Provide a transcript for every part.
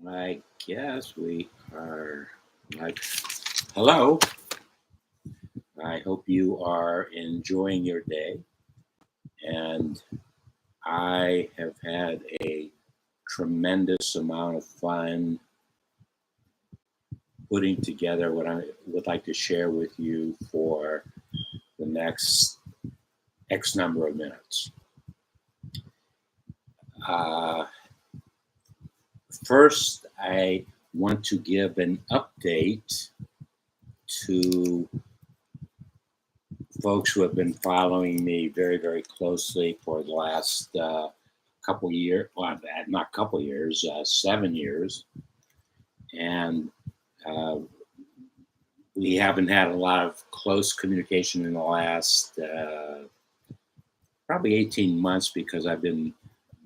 I guess we are like, hello. I hope you are enjoying your day. And I have had a tremendous amount of fun putting together what I would like to share with you for the next X number of minutes. First, I want to give an update to folks who have been following me very, very closely for the last couple years, well, not couple years, 7 years. And we haven't had a lot of close communication in the last probably 18 months because I've been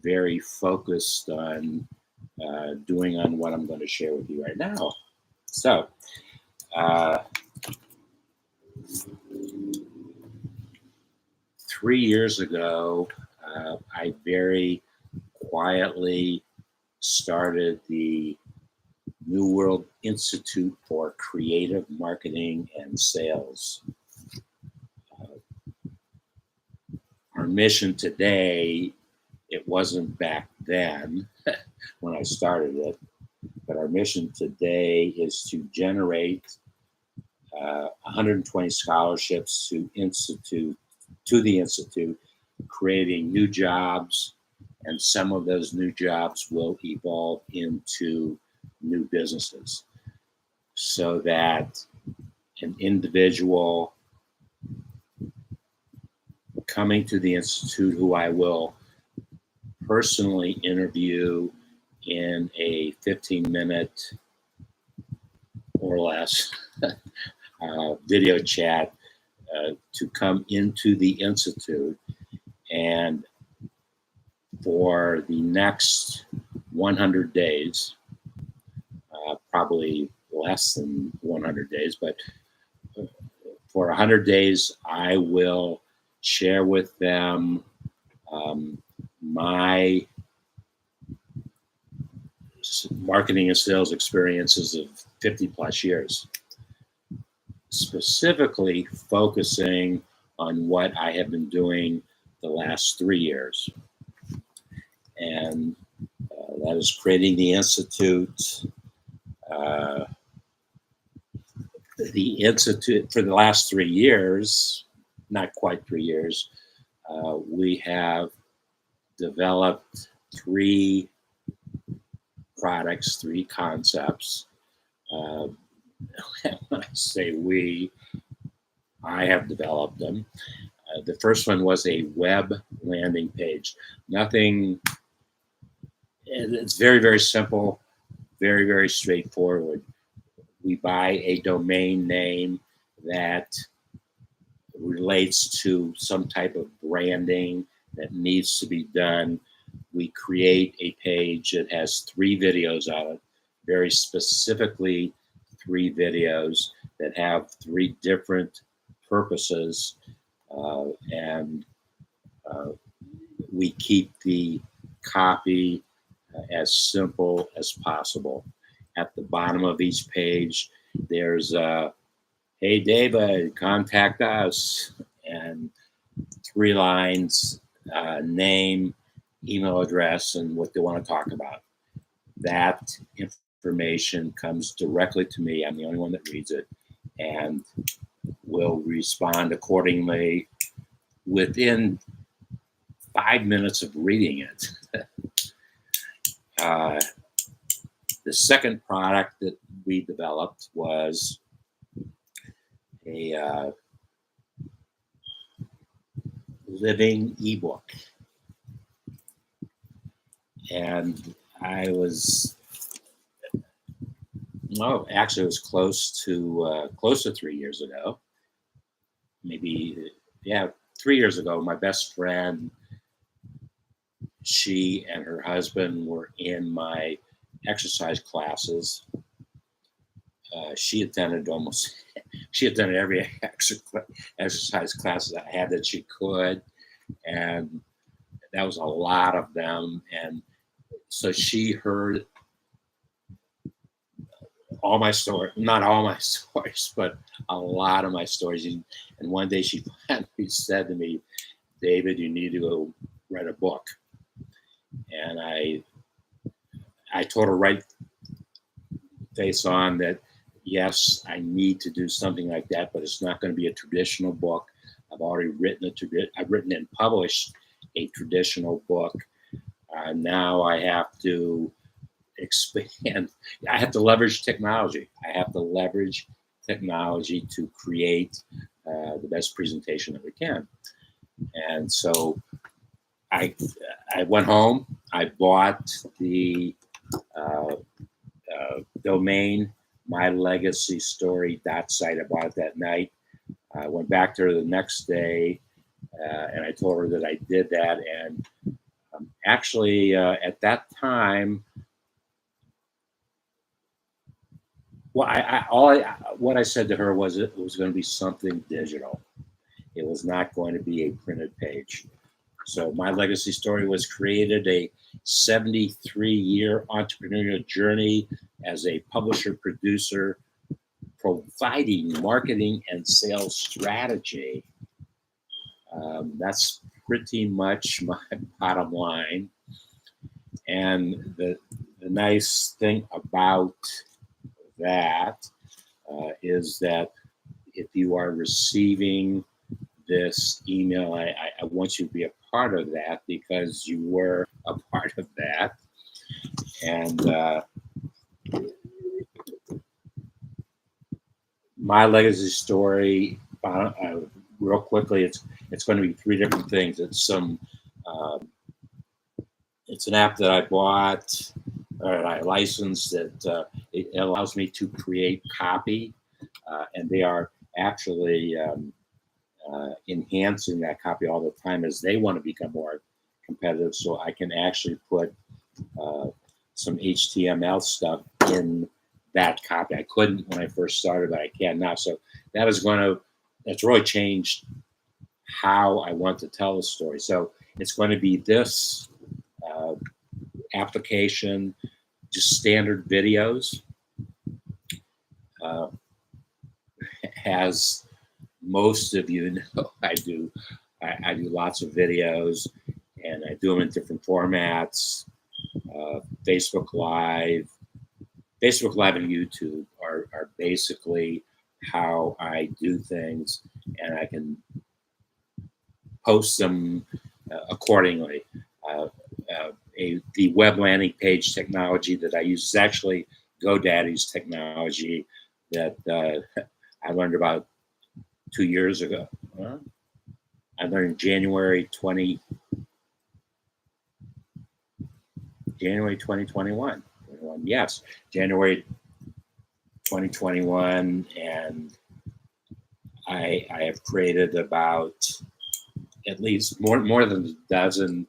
very focused on doing on what I'm going to share with you right now. So, 3 years ago, I very quietly started the New World Institute for Creative Marketing and Sales. Our mission today, it wasn't back then when I started it, but our mission today is to generate 120 scholarships to the Institute, creating new jobs, and some of those new jobs will evolve into new businesses so that an individual coming to the Institute who I will personally interview in a 15-minute or less video chat to come into the Institute, and for the next 100 days, probably less than 100 days, but for 100 days, I will share with them my marketing and sales experiences of 50 plus years, specifically focusing on what I have been doing the last 3 years. And that is creating the Institute. The Institute, for the last 3 years, not quite 3 years, we have developed 3 products, 3 concepts. When I say we, I have developed them. The first one was a web landing page. Nothing, it's very, very simple, very, very straightforward. We buy a domain name that relates to some type of branding that needs to be done. We create a page that has 3 videos on it, very specifically 3 videos that have 3 different purposes, and we keep the copy as simple as possible. At the bottom of each page, there's hey David, contact us, and 3 lines, name, email address, and what they want to talk about. That information comes directly to me. I'm the only one that reads it, and will respond accordingly within 5 minutes of reading it. The second product that we developed was a living ebook. And I was, well, actually it was close to 3 years ago. Maybe, 3 years ago, my best friend, she and her husband were in my exercise classes. She attended every exercise classes I had that she could, and that was a lot of them. And so she heard all my stories, not all my stories, but a lot of my stories. And one day she finally said to me, David, you need to go write a book. And I told her right face on that, yes, I need to do something like that, but it's not going to be a traditional book. I've already I've written and published a traditional book. Now I have to expand. I have to leverage technology. I have to leverage technology to create the best presentation that we can. And so I went home. I bought the domain myLEGACYstory.site. I bought it that night. I went back to her the next day, and I told her that I did that. And actually, at that time, well, what I said to her was it was going to be something digital. It was not going to be a printed page. So My Legacy Story was created, a 73-year entrepreneurial journey as a publisher producer, providing marketing and sales strategy. That's pretty much my bottom line. And the nice thing about that is that if you are receiving this email, I want you to be a part of that because you were a part of that. And My Legacy Story, real quickly, it's going to be three different things. It's an app that I bought or I licensed that it allows me to create copy, and they are actually enhancing that copy all the time as they want to become more competitive. So I can actually put some HTML stuff in that copy. I couldn't when I first started, but I can now. So that's really changed how I want to tell the story. So it's going to be this application, just standard videos, as most of you know, I do lots of videos, and I do them in different formats. Facebook Live and YouTube are basically how I do things, and I can post them accordingly. The web landing page technology that I use is actually GoDaddy's technology that I learned about 2 years ago. I learned January 2021. Yes, January 2021, and I have created about at least more than a dozen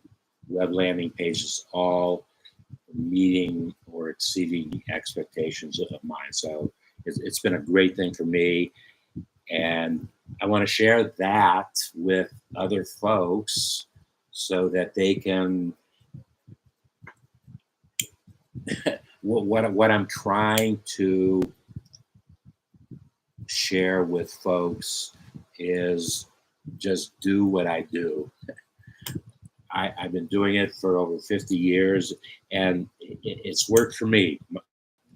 web landing pages, all meeting or exceeding expectations of mine. So it's been a great thing for me, and I want to share that with other folks so that they can. What I'm trying to share with folks is just do what I do. I've been doing it for over 50 years, and it's worked for me.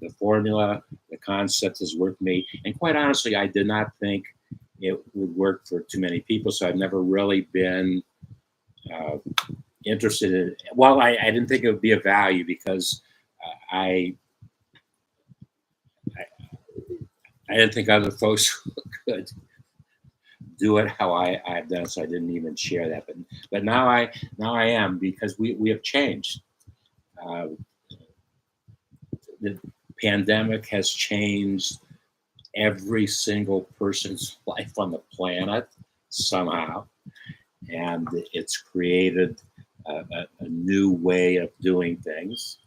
The formula, the concept has worked for me. And quite honestly, I did not think it would work for too many people, so I've never really been interested in it. Well, I didn't think it would be of value because I didn't think other folks could do it how I've done, so I didn't even share that. But now I am, because we have changed. The pandemic has changed every single person's life on the planet somehow, and it's created a new way of doing things,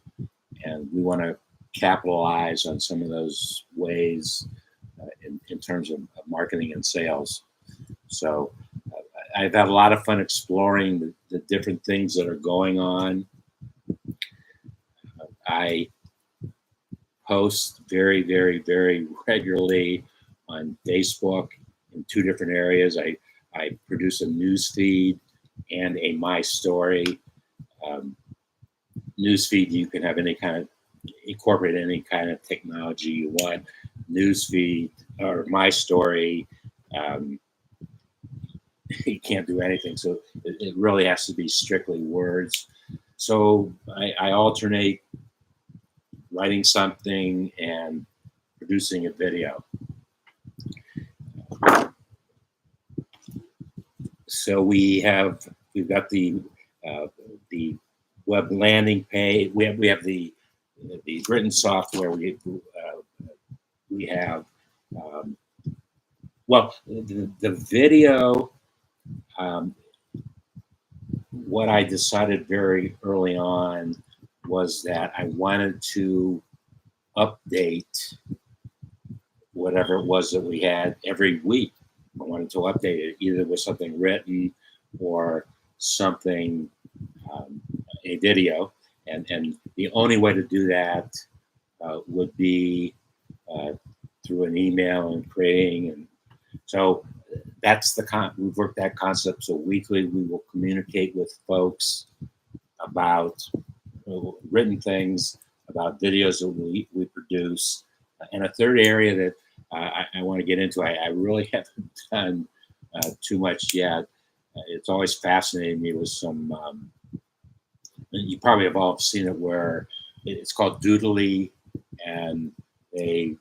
and we want to capitalize on some of those ways in terms of marketing and sales. So I've had a lot of fun exploring the different things that are going on. I post very, very, very regularly on Facebook in 2 different areas. I produce a news feed and a My Story. News feed, you can have any kind of, incorporate any kind of technology you want. News feed or My Story, you can't do anything. So it really has to be strictly words. So I alternate writing something and producing a video. So we've got the web landing page. We have the written software. We have well, the video. What I decided very early on was that I wanted to update whatever it was that we had every week. I wanted to update it either with something written or something, a video. And the only way to do that would be through an email and creating. And so that's we've worked that concept. So weekly we will communicate with folks about written things, about videos that we produce. And a third area that I want to get into, I really haven't done too much yet. It's always fascinated me with some, you probably have all seen it, where it's called Doodly, and they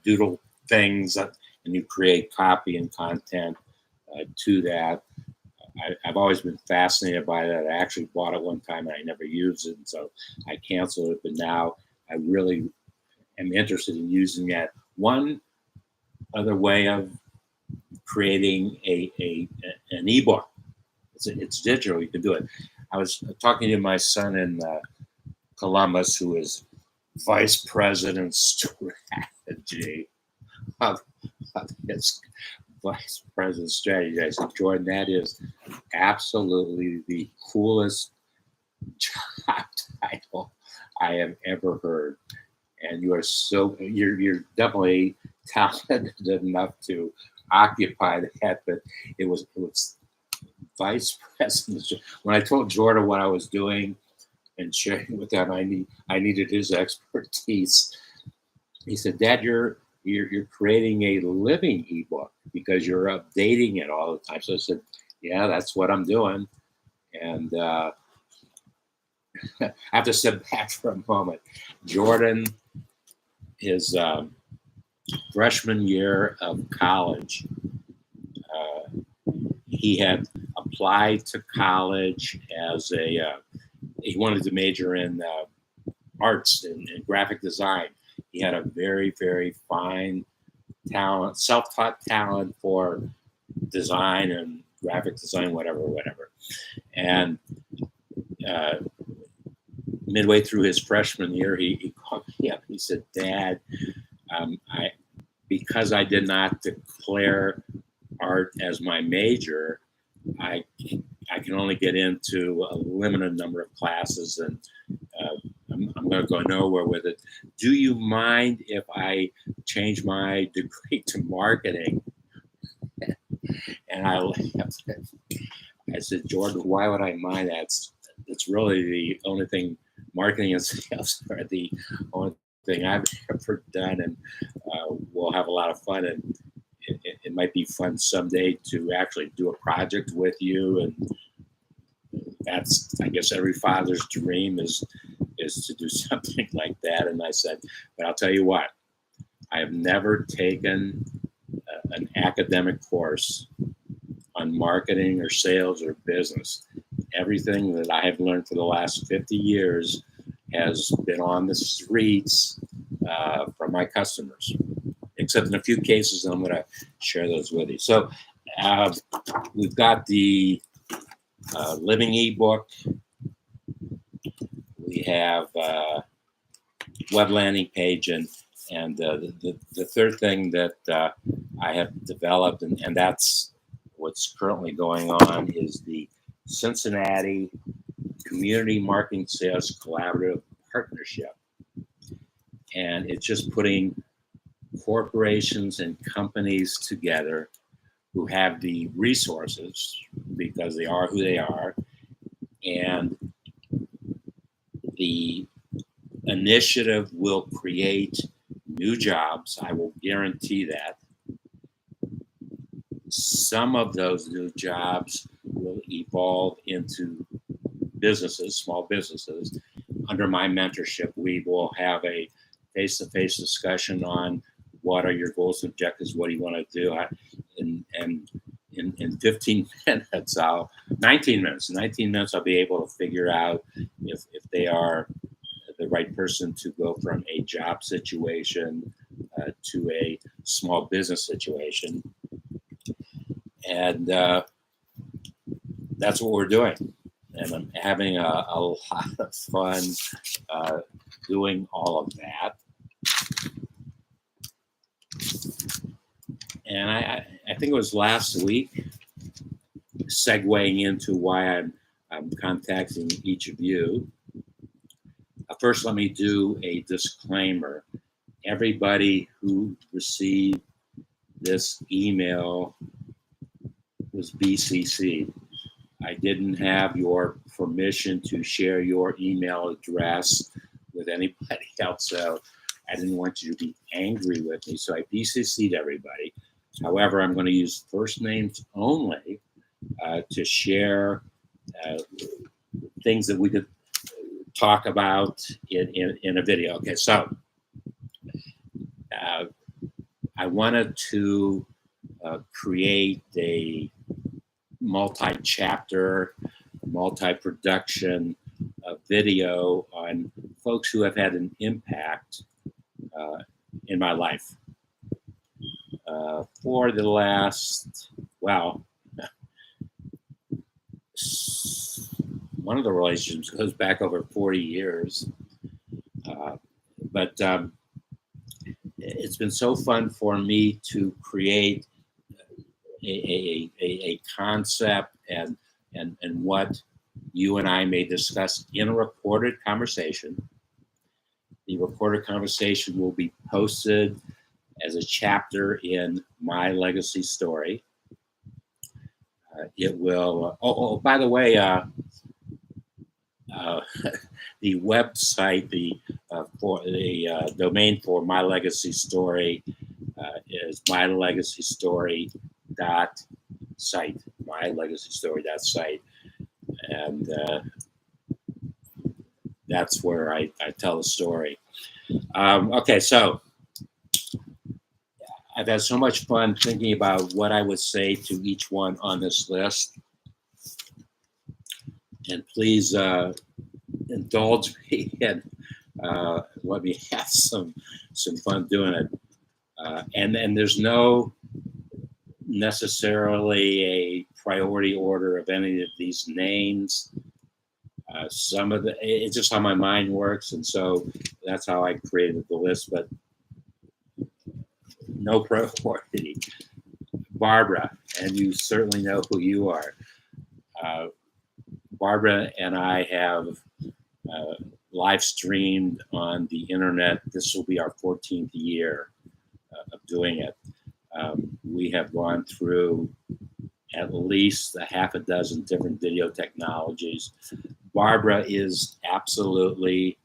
doodle things and you create copy and content to that. I've always been fascinated by that. I actually bought it one time and I never used it, and so I canceled it. But now I really am interested in using that. One other way of creating an ebook. It's digital. You can do it. I was talking to my son in Columbus, who is vice president strategy of his vice president strategy. I said, Jordan, that is absolutely the coolest job title I have ever heard. And you're definitely talented enough to occupy that. But it was vice president. When I told Jordan what I was doing and sharing with him, I needed his expertise. He said, Dad, you're creating a living ebook because you're updating it all the time. So I said, yeah, that's what I'm doing. And I have to step back for a moment. Jordan, his freshman year of college, he had applied to college as he wanted to major in arts and graphic design. He had a very, very fine talent, self-taught talent for design and graphic design, whatever. And midway through his freshman year, he called me up. He said, Dad, because I did not declare art as my major, I can only get into a limited number of classes, and I'm going to go nowhere with it. Do you mind if I change my degree to marketing? And I laughed. I said, Jordan, why would I mind that? It's really the only thing, marketing and sales are the only thing I've ever done, and we'll have a lot of fun. And it might be fun someday to actually do a project with you. And that's, I guess, every father's dream is to do something like that. And I said, but I'll tell you what, I have never taken an academic course on marketing or sales or business. Everything that I have learned for the last 50 years has been on the streets from my customers, except in a few cases, and I'm going to share those with you. So we've got the living ebook. We have web landing page, and the third thing that I have developed, and that's what's currently going on, is the Cincinnati Community Marketing Sales Collaborative Partnership. And it's just putting corporations and companies together who have the resources because they are who they are, and the initiative will create new jobs. I will guarantee that. Some of those new jobs will evolve into businesses, small businesses. Under my mentorship, we will have a face-to-face discussion on what are your goals and objectives, what do you want to do, and in 15 minutes, 19 minutes, I'll be able to figure out if they are the right person to go from a job situation to a small business situation. And that's what we're doing. And I'm having a lot of fun doing all of that. And I think it was last week, segueing into why I'm contacting each of you. First, let me do a disclaimer. Everybody who received this email was BCC'd. I didn't have your permission to share your email address with anybody else, so I didn't want you to be angry with me, so I BCC'd everybody. However, I'm going to use first names only to share things that we could talk about in a video. Okay, so I wanted to create a multi-chapter, multi-production video on folks who have had an impact in my life. For the last, well, one of the relationships goes back over 40 years. But it's been so fun for me to create a concept and what you and I may discuss in a recorded conversation. The recorded conversation will be posted as a chapter in My Legacy Story. It will, by the way, the website, the domain for My Legacy Story is mylegacystory.site, mylegacystory.site, and that's where I tell the story. Okay, so I've had so much fun thinking about what I would say to each one on this list. And please indulge me and let me have some fun doing it. And then there's no necessarily a priority order of any of these names. Some of it's just how my mind works, and so that's how I created the list. But no priority. Barbara, and you certainly know who you are. Barbara and I have live streamed on the internet. This will be our 14th year of doing it. We have gone through at least a half a dozen different video technologies. Barbara is absolutely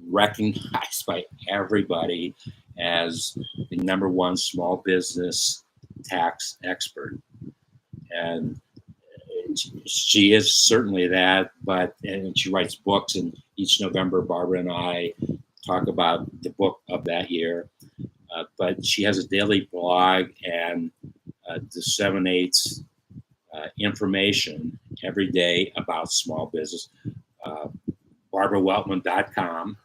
recognized by everybody as the #1 small business tax expert. And she is certainly that, and she writes books, and each November, Barbara and I talk about the book of that year. But she has a daily blog and disseminates information every day about small business. BarbaraWeltman.com.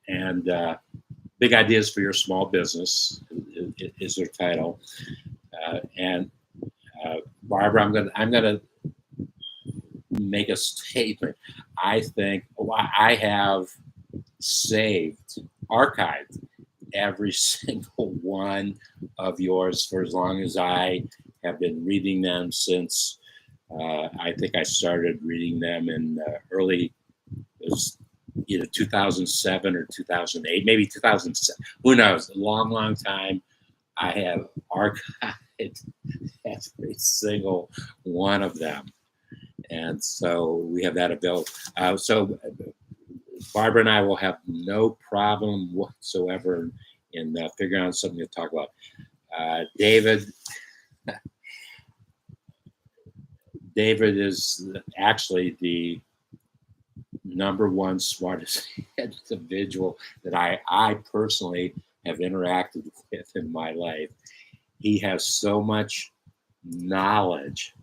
And Big Ideas for Your Small Business is her title. And Barbara, I'm gonna make a statement. I think I have archived every single one of yours for as long as I have been reading them since I think I started reading them in early, it was either 2007 or 2008, maybe 2007. Who knows? A long, long time. I have archived every single one of them. And so we have that available. So Barbara and I will have no problem whatsoever in figuring out something to talk about. David is actually the #1 smartest individual that I personally have interacted with in my life. He has so much knowledge,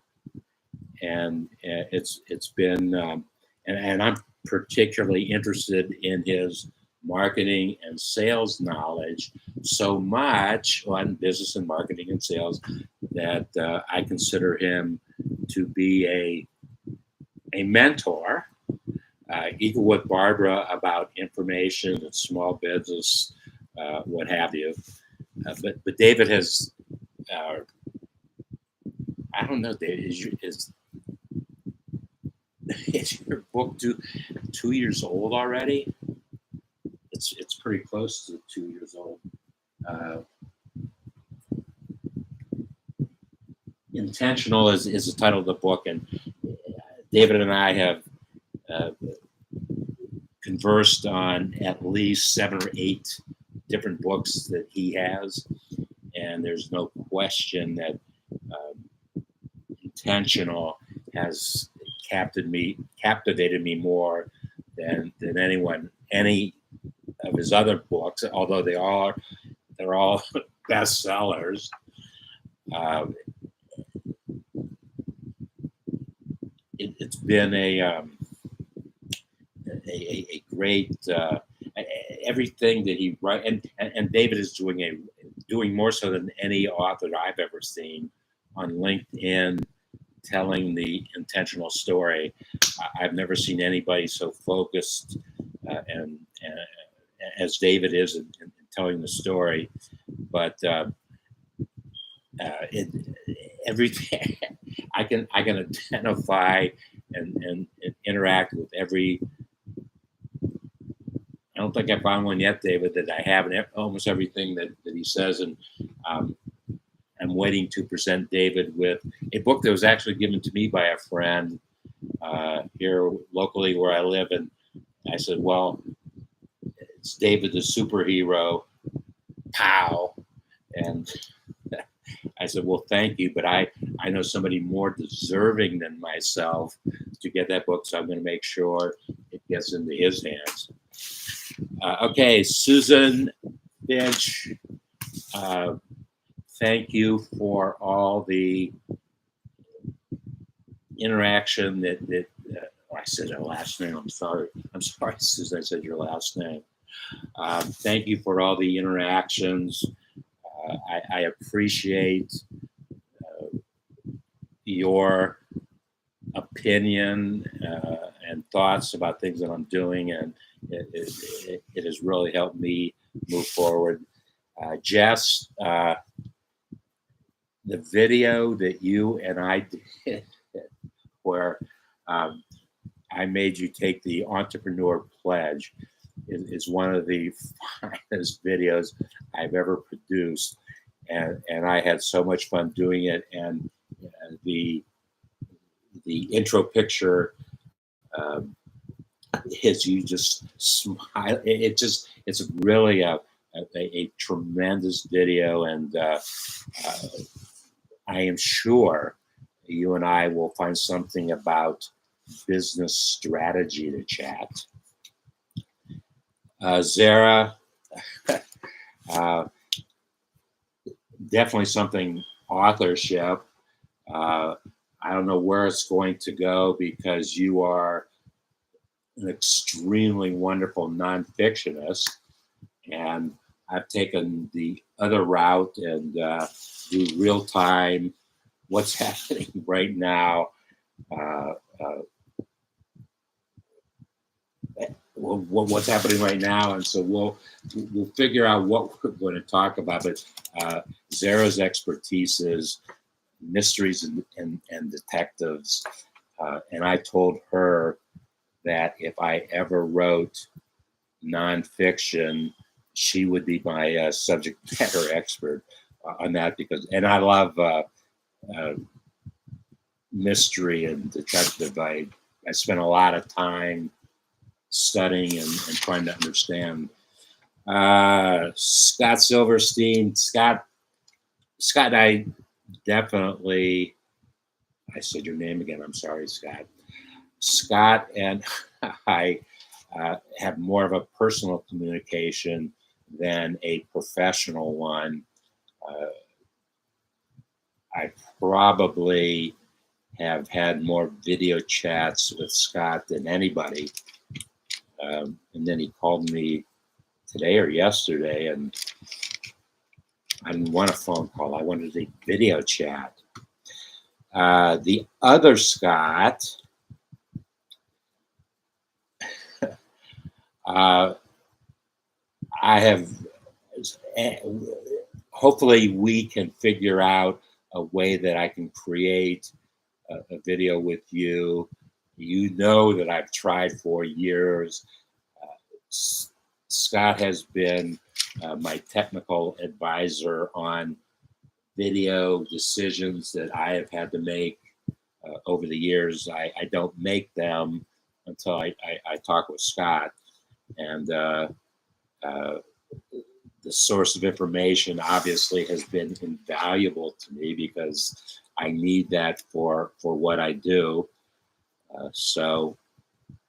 and it's been and I'm particularly interested in his marketing and sales knowledge so much on business and marketing and sales that I consider him to be a mentor. Equal with Barbara about information and small business, what have you. But David has, I don't know, David, is your book 2 years old already? It's pretty close to 2 years old. Intentional is the title of the book, and David and I have conversed on at least 7 or 8 different books that he has, and there's no question that Intentional has captivated me more than any of his other books, although they're all bestsellers. It's been a great everything that he writes, and David is doing more so than any author I've ever seen on LinkedIn, telling the intentional story. I've never seen anybody so focused and as David is in telling the story, but everything I can identify and interact with every. I don't think I found one yet, David, that I have in almost everything that he says, and I'm waiting to present David with a book that was actually given to me by a friend here locally where I live, and I said, well, it's David the superhero, pow, and I said, well, thank you, but I know somebody more deserving than myself to get that book, so I'm going to make sure it gets into his hands. Okay, Susan Finch, thank you for all the interaction that I said her last name. I'm sorry, Susan, I said your last name. Thank you for all the interactions. I appreciate your opinion and thoughts about things that I'm doing, and it has really helped me move forward. Jess, the video that you and I did where I made you take the entrepreneur pledge is one of the finest videos I've ever produced, and I had so much fun doing it. And the intro picture is you just smile. It's really a tremendous video, and I am sure you and I will find something about business strategy to chat. Zara, definitely something authorship. I don't know where it's going to go because you are an extremely wonderful nonfictionist, and I've taken the other route and do real time, what's happening right now. What's happening right now, and so we'll figure out what we're going to talk about. But Zara's expertise is mysteries and detectives. And I told her that if I ever wrote nonfiction, she would be my subject matter expert on that, because, and I love mystery and detective. I spent a lot of time studying and trying to understand. Scott Silverstein, Scott and I definitely, I said your name again, I'm sorry, Scott. Scott and I have more of a personal communication than a professional one. I probably have had more video chats with Scott than anybody. And then he called me today or yesterday, and I didn't want a phone call. I wanted a video chat. The other Scott, I have, hopefully we can figure out a way that I can create a video with you. You know that I've tried for years. Scott has been my technical advisor on video decisions that I have had to make over the years. I don't make them until I talk with Scott. And the source of information obviously has been invaluable to me, because I need that for what I do. So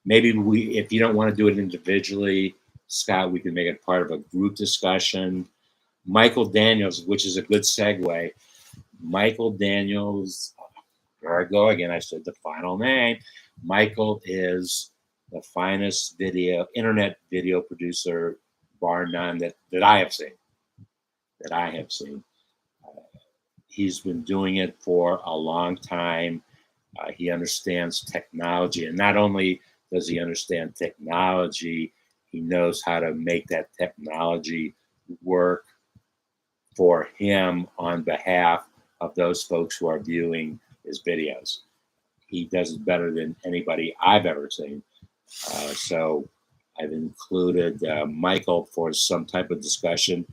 maybe if you don't want to do it individually, Scott, we can make it part of a group discussion. Michael Daniels, which is a good segue. Michael Daniels, there I go again. I said the final name. Michael is the finest internet video producer, bar none, that I have seen. He's been doing it for a long time. He understands technology, and not only does he understand technology, he knows how to make that technology work for him on behalf of those folks who are viewing his videos. He does it better than anybody I've ever seen. So I've included Michael for some type of discussion.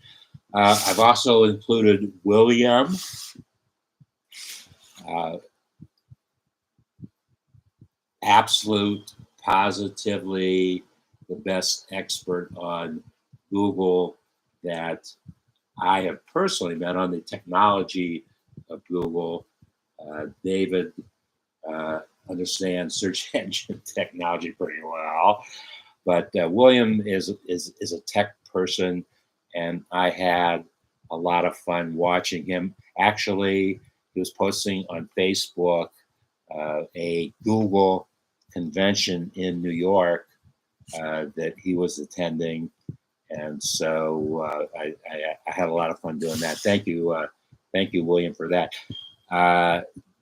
I've also included William. Absolute, positively the best expert on Google that I have personally met on the technology of Google. David understands search engine technology pretty well, but William is a tech person, and I had a lot of fun watching him. Actually, he was posting on Facebook a Google convention in New York that he was attending, and so I had a lot of fun doing that. Thank you, William, for that.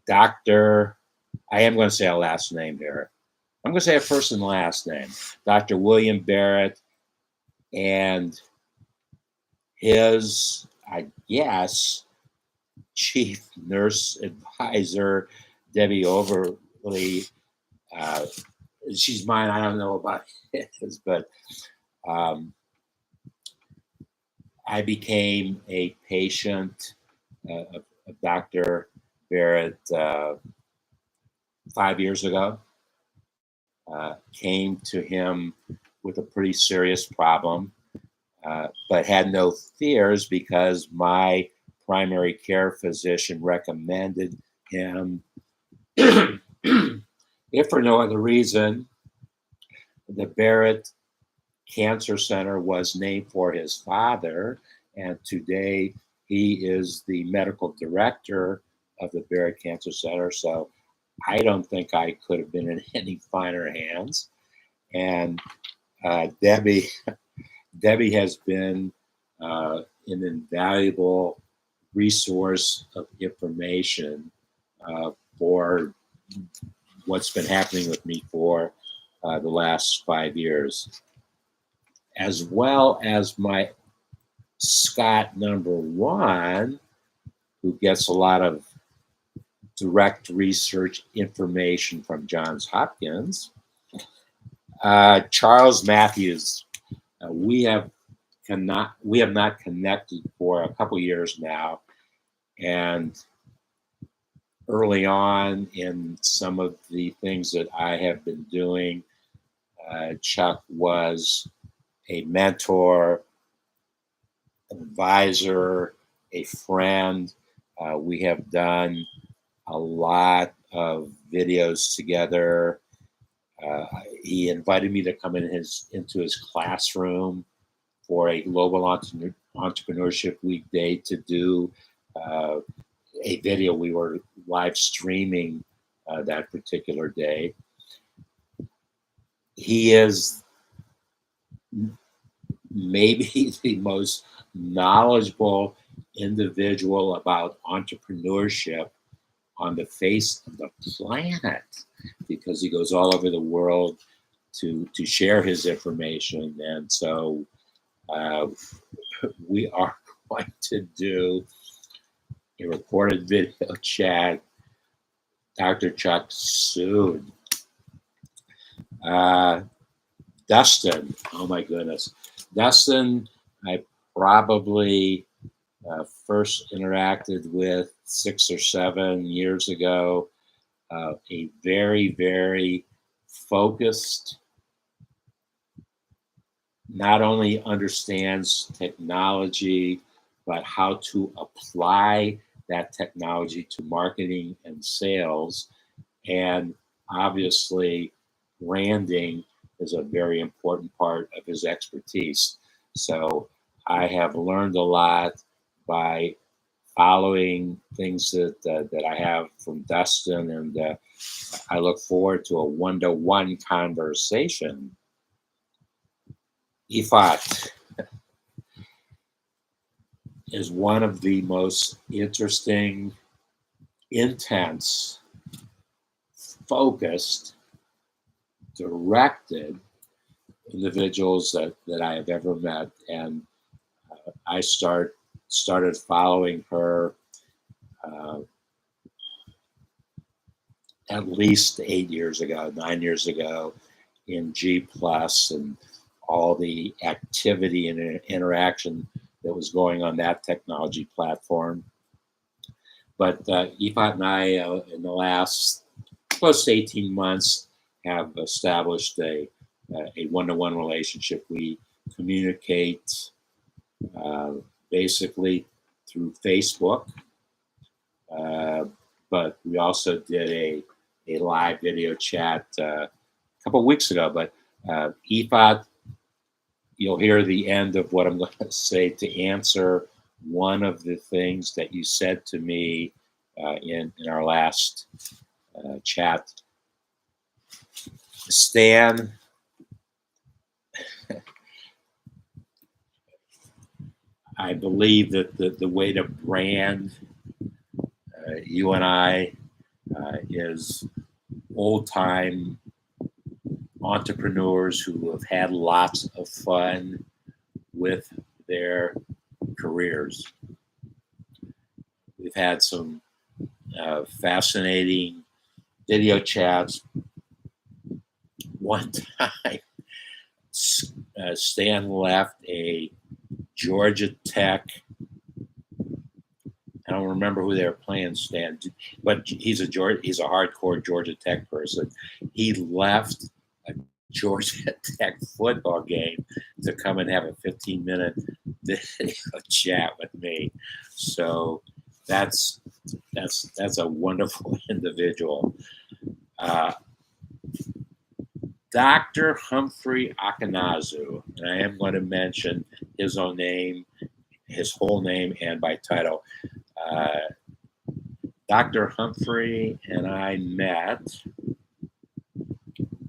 Dr. I am going to say a last name here. I'm going to say a first and last name. Dr. William Barrett and his, I guess, chief nurse advisor, Debbie Overly. She's mine. I don't know about his, but I became a patient of Dr. Barrett 5 years ago. Came to him with a pretty serious problem, but had no fears because my primary care physician recommended him. If for no other reason, the Barrett Cancer Center was named for his father, and today he is the medical director of the Barrett Cancer Center. So I don't think I could have been in any finer hands. And Debbie has been an invaluable resource of information for what's been happening with me for the last 5 years, as well as my Scott number one, who gets a lot of direct research information from Johns Hopkins. Charles Matthews, we have not connected for a couple years now, and early on in some of the things that I have been doing, Chuck was a mentor, an advisor, a friend. We have done a lot of videos together. He invited me to come into his classroom for a Global Entrepreneurship Week day to do a video. We were live streaming that particular day. He is maybe the most knowledgeable individual about entrepreneurship on the face of the planet, because he goes all over the world to share his information. And so we are going to do a recorded video chat, Dr. Chuck, soon. Dustin, oh my goodness. Dustin, I probably first interacted with 6 or 7 years ago. A very, very focused, not only understands technology, but how to apply that technology to marketing and sales. And obviously, branding is a very important part of his expertise. So I have learned a lot by following things that I have from Dustin, and I look forward to a one-to-one conversation. Ifat is one of the most interesting, intense, focused, directed individuals that I have ever met. And I started following her at least 8 years ago, 9 years ago, in G+, and all the activity and interaction that was going on that technology platform. But Ifat and I, in the last close to 18 months, have established a one-to-one relationship. We communicate basically through Facebook, but we also did a live video chat a couple of weeks ago. But Ifat, you'll hear the end of what I'm going to say to answer one of the things that you said to me in our last chat. Stan, I believe that the way to brand you and I is old-time entrepreneurs who have had lots of fun with their careers. We've had some fascinating video chats. One time, Stan left a Georgia Tech. I don't remember who they were playing, Stan, but he's a hardcore Georgia Tech person. He left a Georgia Tech football game to come and have a 15-minute video chat with me. So that's a wonderful individual. Dr. Humphrey Akinazu, and I am going to mention his own name, his whole name, and by title. Dr. Humphrey and I met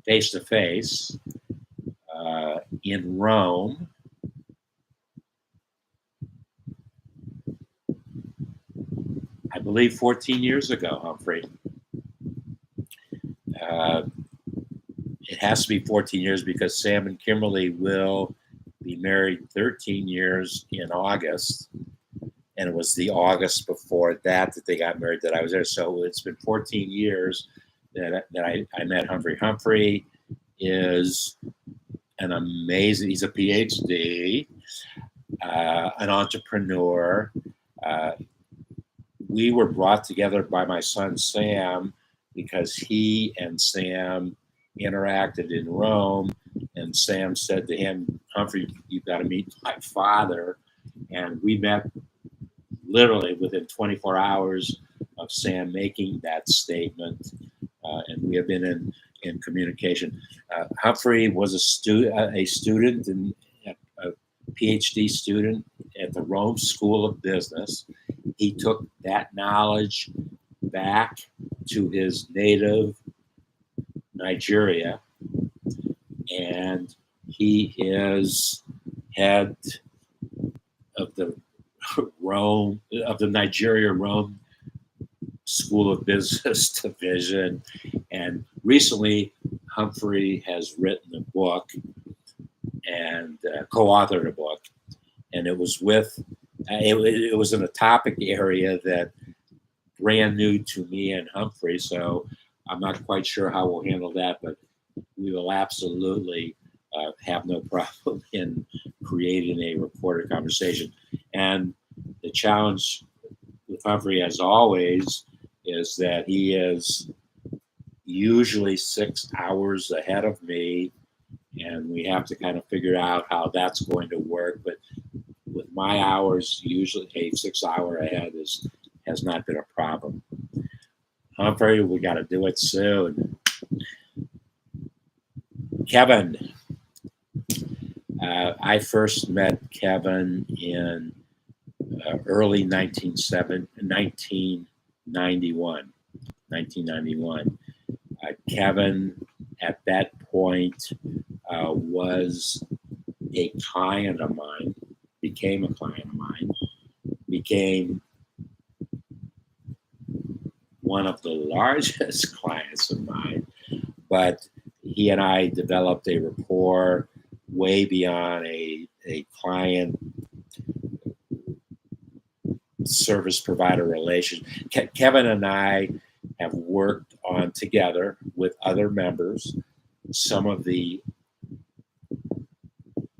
face-to-face in Rome. I believe 14 years ago, Humphrey. It has to be 14 years because Sam and Kimberly will be married 13 years in August. and it was the August before that they got married that I was there. So it's been 14 years that I met Humphrey. Humphrey is an amazing, he's a PhD, an entrepreneur. We were brought together by my son Sam because he and Sam interacted in Rome, and Sam said to him, Humphrey, you've got to meet my father. And we met literally within 24 hours of Sam making that statement, and we have been in communication. Humphrey was a student and a PhD student at the Rome School of Business. He took that knowledge back to his native Nigeria, and he is head of the Nigeria Rome School of Business division. And recently, Humphrey has written a book and co-authored a book, and it was with it was in a topic area that brand new to me and Humphrey. So I'm not quite sure how we'll handle that, but we will absolutely have no problem in creating a recorded conversation. And the challenge with Humphrey, as always, is that he is usually 6 hours ahead of me, and we have to kind of figure out how that's going to work. But with my hours, usually a 6 hour ahead has not been a problem. Humphrey, we got to do it soon. Kevin. I first met Kevin in early 1991. Kevin, at that point, was a client of mine, became a client of mine, became one of the largest clients of mine, but he and I developed a rapport way beyond a client service provider relation. Kevin and I have worked on together with other members some of the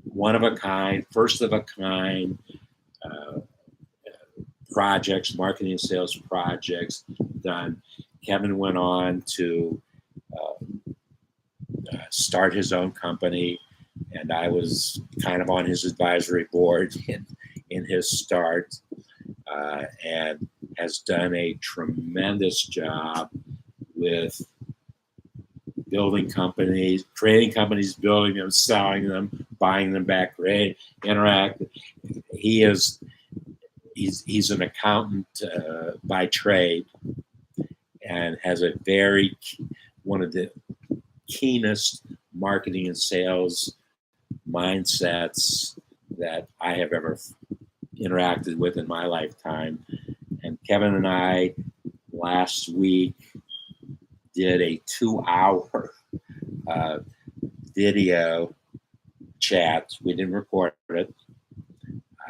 one-of-a-kind, first-of-a-kind projects, marketing and sales projects done. Kevin went on to start his own company, and I was kind of on his advisory board in his start, and has done a tremendous job with building companies, creating companies, building them, selling them, buying them back, interact. He's an accountant by trade, and has one of the keenest marketing and sales mindsets that I have ever interacted with in my lifetime. And Kevin and I last week did a 2-hour video chat. We didn't record it,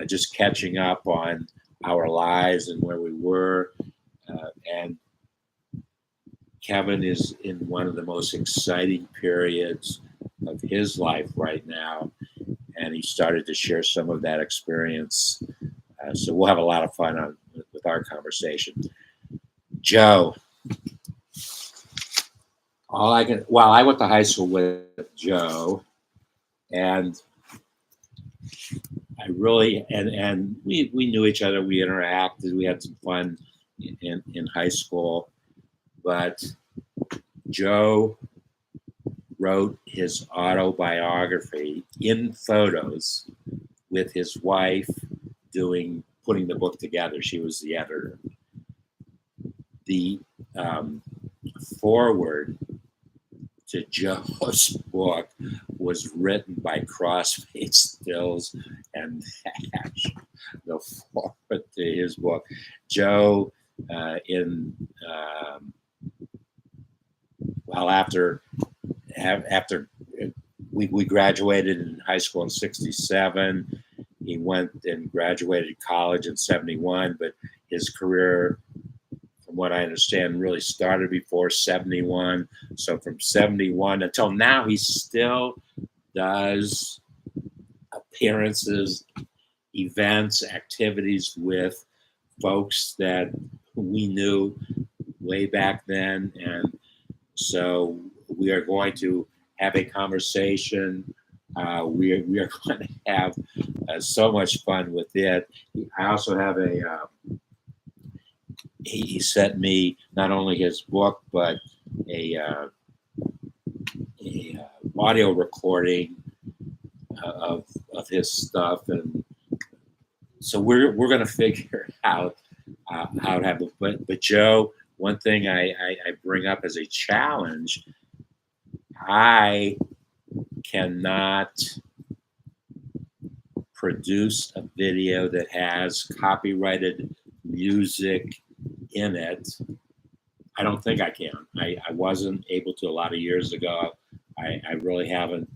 just catching up on our lives and where we were. And Kevin is in one of the most exciting periods of his life right now, and he started to share some of that experience. So we'll have a lot of fun with our conversation. Joe. I went to high school with Joe, and I really, and we knew each other, we interacted, we had some fun in high school, but Joe wrote his autobiography in photos with his wife putting the book together. She was the editor. The foreword to Joe's book was written by Crossfade Stills and Nash, the foreword to his book. Joe, after we graduated in high school in '67, he went and graduated college in 71, but his career, from what I understand, really started before 71. So from 71 until now, he still does appearances, events, activities with folks that we knew way back then. And so we are going to have a conversation. We are going to have so much fun with it. I also have he sent me not only his book, but a audio recording of his stuff. And so we're going to figure out how to have it. But Joe, one thing I bring up as a challenge, I cannot produce a video that has copyrighted music in it. I don't think I can. I wasn't able to a lot of years ago. I really haven't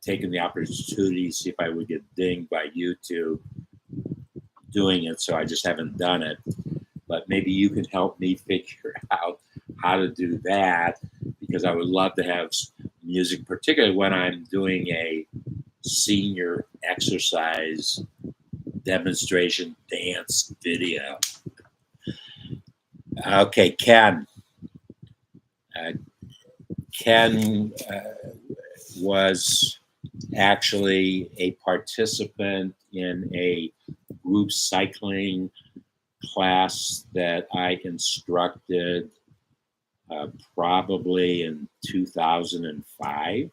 taken the opportunity to see if I would get dinged by YouTube doing it, so I just haven't done it. But maybe you can help me figure out how to do that, because I would love to have music, particularly when I'm doing a senior exercise demonstration dance video. Okay, Ken. Ken was actually a participant in a group cycling class that I instructed probably in 2005.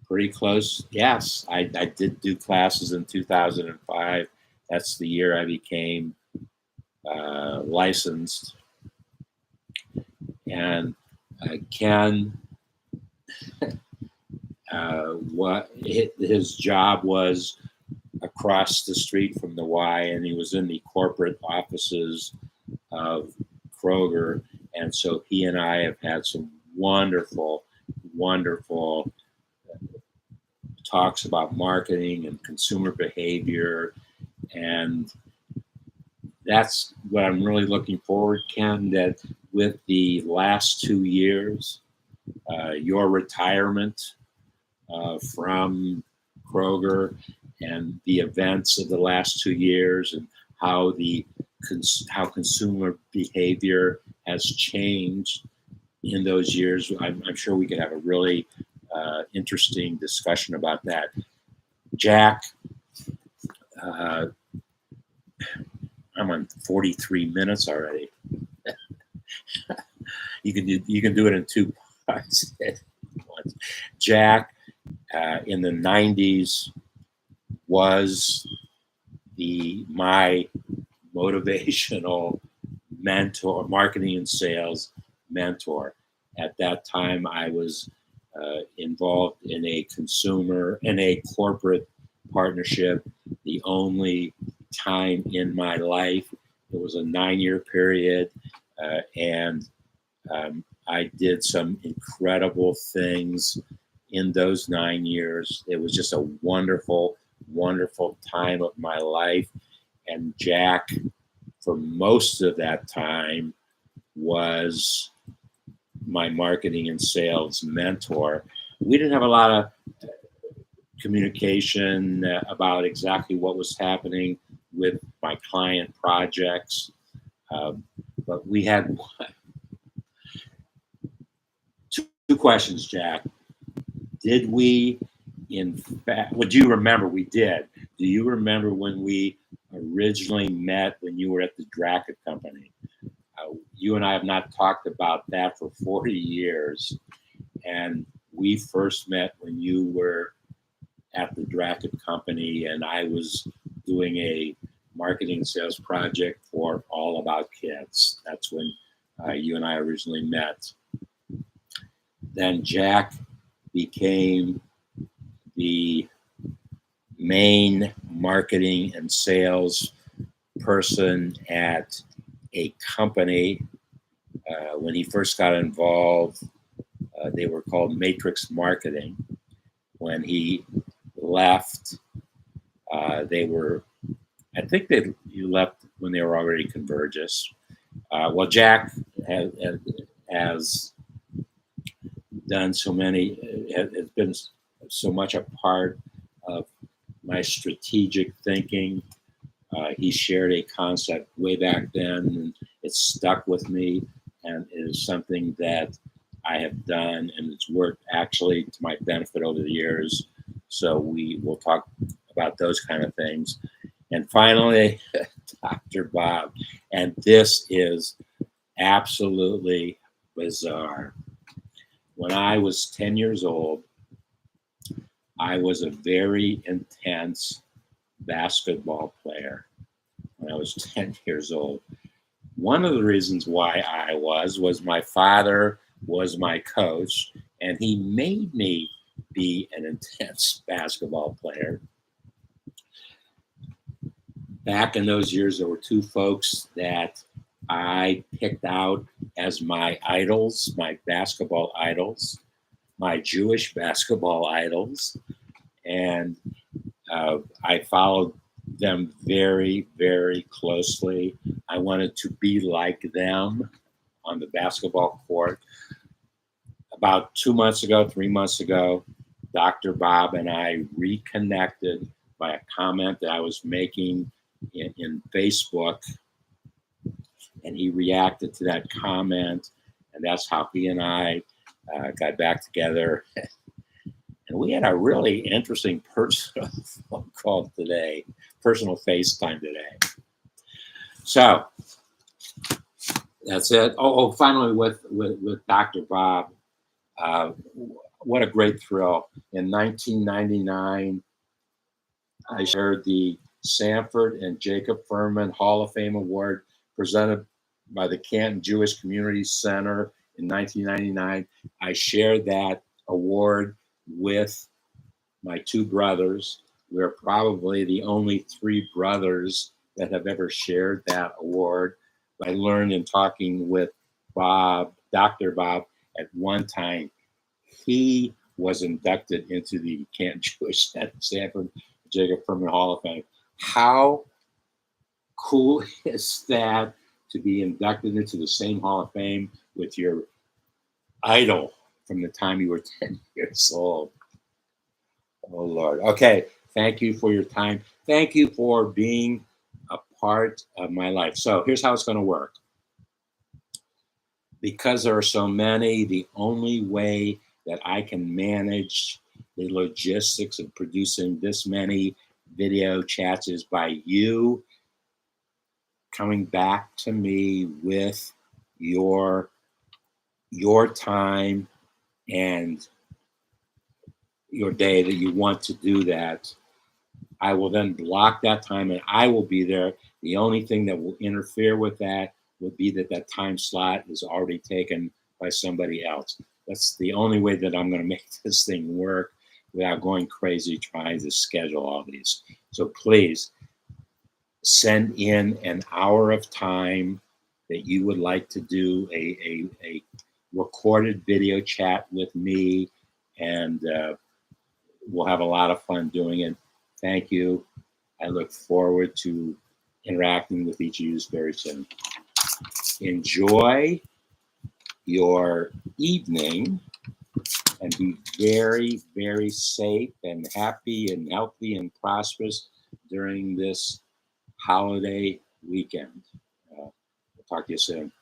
Pretty close. Yes, I did do classes in 2005. That's the year I became licensed. And Ken, what his job was across the street from the Y, and he was in the corporate offices of Kroger. And so he and I have had some wonderful, wonderful talks about marketing and consumer behavior. And that's what I'm really looking forward, Ken, that with the last 2 years, your retirement from Kroger and the events of the last 2 years, and how how consumer behavior has changed in those years, I'm sure we could have a really interesting discussion about that. Jack, I'm on 43 minutes already. You can do it in 2 parts. Jack, in the 90s, was my motivational mentor, marketing and sales mentor. At that time, I was involved in a corporate partnership. The only time in my life, it was a 9-year period, and I did some incredible things in those 9 years. It was just a wonderful, wonderful time of my life. And Jack, for most of that time, was my marketing and sales mentor. We didn't have a lot of communication about exactly what was happening with my client projects, but we had two questions, Jack. Did we, in fact, would you remember we did? Do you remember when we originally met when you were at the Dracket Company? You and I have not talked about that for 40 years. And we first met when you were at the Dracket Company, and I was doing a marketing sales project for All About Kids. That's when you and I originally met. Then Jack became the main marketing and sales person at a company. When he first got involved, they were called Matrix Marketing. when he left, I think he left when they were already Convergys. Well, Jack has done so many, has been so much a part of my strategic thinking. He shared a concept way back then, and it stuck with me, and it is something that I have done, and it's worked actually to my benefit over the years. So we will talk about those kind of things. And finally, Dr. Bob, and this is absolutely bizarre. When I was 10 years old, I was a very intense basketball player when I was 10 years old. One of the reasons why I was my father was my coach, and he made me be an intense basketball player. Back in those years, there were two folks that I picked out as my idols, my basketball idols, my Jewish basketball idols, and I followed them very, very closely. I wanted to be like them on the basketball court. About 2 months ago, 3 months ago, Dr. Bob and I reconnected by a comment that I was making in Facebook, and he reacted to that comment, and that's how he and I got back together. And we had a really interesting personal phone call today, personal FaceTime today. So that's it. Finally, with Dr. Bob, what a great thrill. In 1999, I shared the Sanford and Jacob Furman Hall of Fame Award presented by the Canton Jewish Community Center in 1999. I shared that award with my two brothers. We're probably the only three brothers that have ever shared that award. I learned in talking with Bob, Dr. Bob, at one time, he was inducted into the Canton Jewish Sanford Jacob Furman Hall of Fame. How cool is that to be inducted into the same Hall of Fame with your idol from the time you were 10 years old? Oh, Lord. Okay. Thank you for your time. Thank you for being a part of my life. So here's how it's going to work. Because there are so many, the only way that I can manage the logistics of producing this many video chats is by you coming back to me with your time and your day that you want to do that. I will then block that time and I will be there. The only thing that will interfere with that would be that time slot is already taken by somebody else. That's the only way that I'm going to make this thing work without going crazy trying to schedule all these. So please send in an hour of time that you would like to do a recorded video chat with me, and we'll have a lot of fun doing it. Thank you. I look forward to interacting with each of you very soon. Enjoy your evening and be very, very safe and happy and healthy and prosperous during this holiday weekend. We'll talk to you soon.